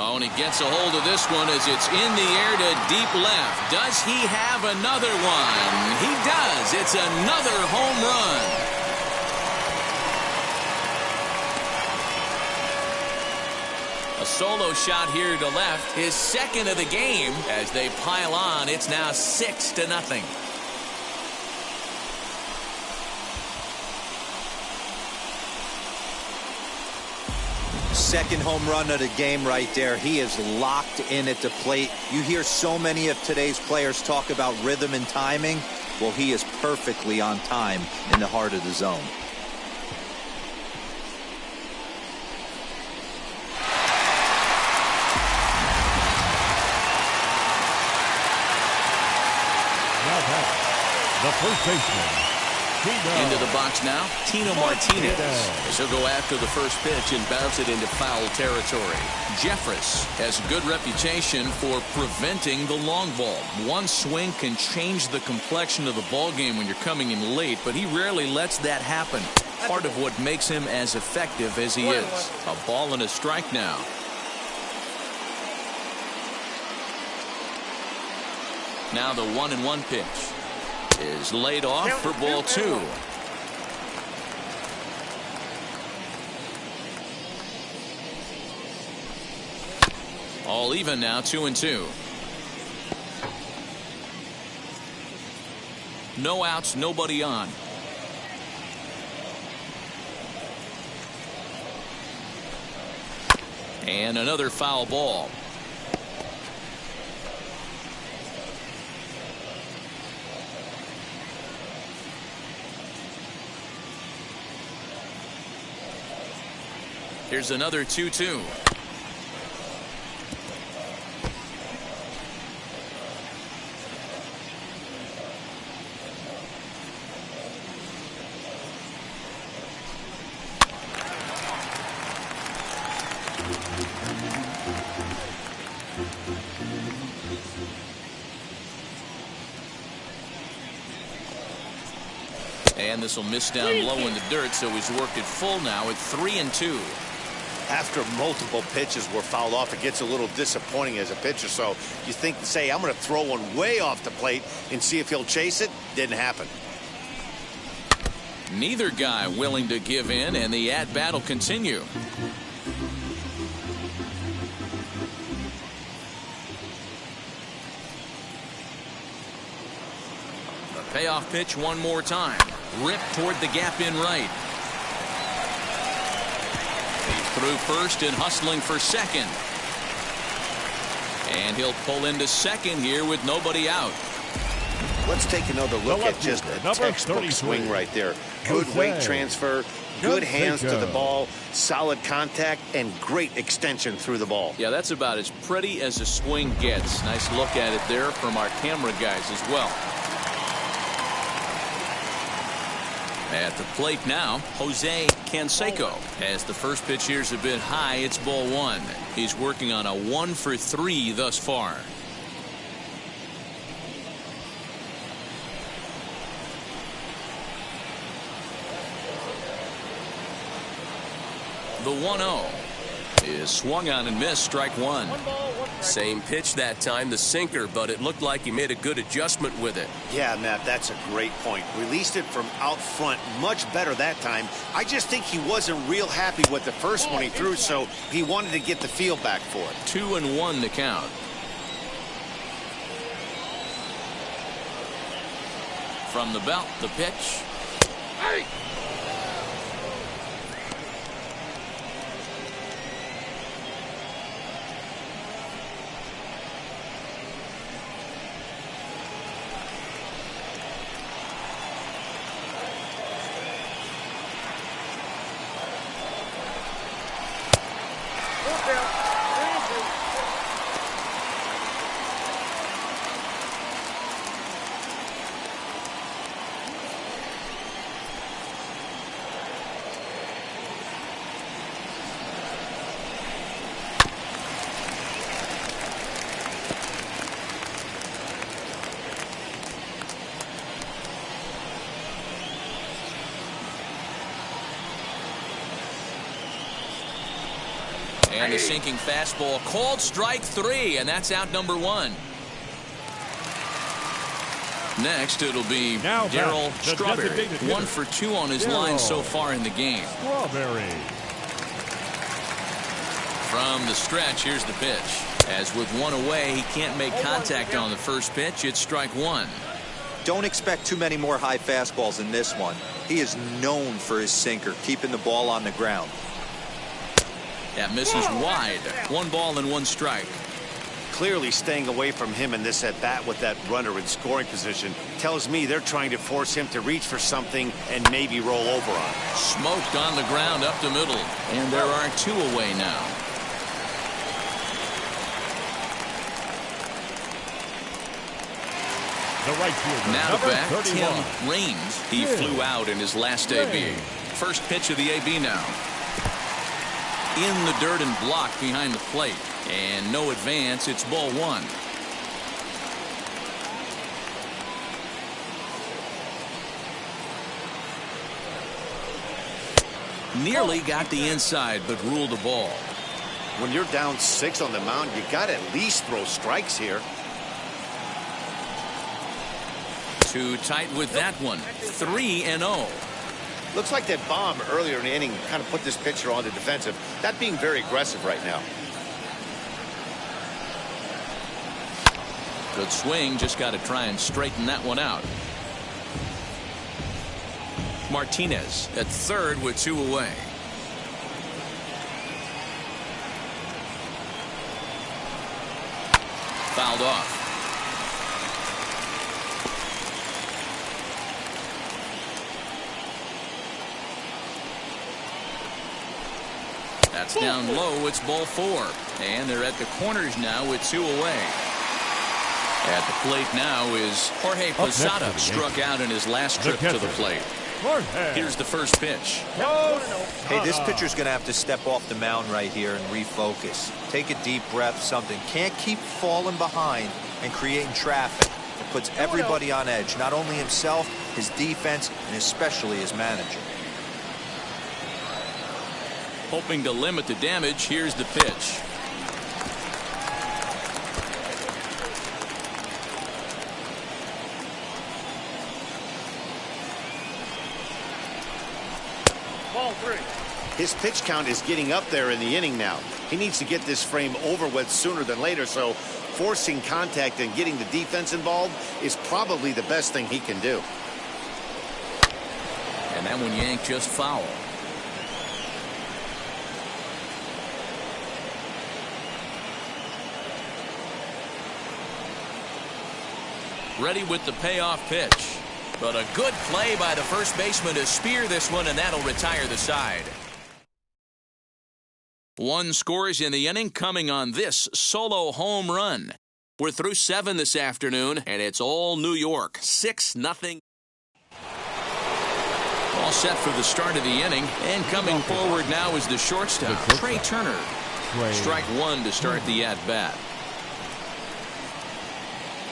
Oh, and he gets a hold of this one as it's in the air to deep left. Does he have another one? He does. It's another home run. A solo shot here to left, his second of the game. As they pile on, it's now 6-0. Second home run of the game right there. He is locked in at the plate. You hear so many of today's players talk about rhythm and timing. Well, he is perfectly on time in the heart of the zone. Now back, the first baseman. Into the box now, Tino Martinez. As he'll go after the first pitch and bounce it into foul territory. Jeffress has a good reputation for preventing the long ball. One swing can change the complexion of the ball game when you're coming in late, but he rarely lets that happen. Part of what makes him as effective as he is. A ball and a strike now. Now the 1-1 pitch is laid off for ball 2. All even now, 2-2. No outs, nobody on. And another foul ball. Here's another 2-2. And this will miss down low in the dirt, so he's worked it full now at 3-2. After multiple pitches were fouled off, it gets a little disappointing as a pitcher. So you think, say, I'm going to throw one way off the plate and see if he'll chase it. Didn't happen. Neither guy willing to give in, and the at-bat will continue. The payoff pitch one more time. Ripped toward the gap in right. Through first and hustling for second. And he'll pull into second here with nobody out. Let's take another look at just a textbook swing right there. Good weight transfer, good hands to the ball, solid contact, and great extension through the ball. Yeah, that's about as pretty as a swing gets. Nice look at it there from our camera guys as well. At the plate now, Jose Canseco. As the first pitch here's a bit high, it's ball 1. He's working on a 1 for 3 thus far. The 1-0 is swung on and missed, strike 1. 1 ball, 1 Same pitch that time, the sinker, but it looked like he made a good adjustment with it. Yeah, Matt, that's a great point. Released it from out front much better that time. I just think he wasn't real happy with the first one he threw, so he wanted to get the feel back for it. 2-1 the count. From the belt, the pitch. Hey! And a sinking fastball called strike 3, and that's out number 1. Next, it'll be Daryl Strawberry. 1 for 2 on his line so far in the game. Strawberry. From the stretch, here's the pitch. As with 1 away, he can't make contact on the first pitch. It's strike 1. Don't expect too many more high fastballs in this one. He is known for his sinker, keeping the ball on the ground. That misses wide. 1 ball and 1 strike. Clearly staying away from him in this at-bat with that runner in scoring position tells me they're trying to force him to reach for something and maybe roll over on it. Smoked on the ground up the middle. And there are 2 away now. The right fielder, now to bat, 31. Tim Raines. He flew out in his last AB. First pitch of the AB now. In the dirt and blocked behind the plate. And no advance. It's ball 1. Nearly got the inside, but ruled the ball. When you're down 6 on the mound, you got to at least throw strikes here. Too tight with that one. 3-0. Looks like that bomb earlier in the inning kind of put this pitcher on the defensive. That being very aggressive right now. Good swing. Just got to try and straighten that one out. Martinez at third with 2 away. Fouled off. That's down low. It's ball 4. And they're at the corners now with 2 away. At the plate now is Jorge Posada. Struck out in his last trip to the plate. Here's the first pitch. Hey, this pitcher's going to have to step off the mound right here and refocus. Take a deep breath, something. Can't keep falling behind and creating traffic. It puts everybody on edge, not only himself, his defense, and especially his manager. Hoping to limit the damage, here's the pitch. Ball 3. His pitch count is getting up there in the inning now. He needs to get this frame over with sooner than later, so forcing contact and getting the defense involved is probably the best thing he can do. And that one yanked just foul. Ready with the payoff pitch. But a good play by the first baseman to spear this one, and that'll retire the side. 1 scores in the inning coming on this solo home run. We're through 7 this afternoon, and it's all New York. 6-0. All set for the start of the inning, and coming forward now is the shortstop, Trey Turner. Strike 1 to start the at-bat.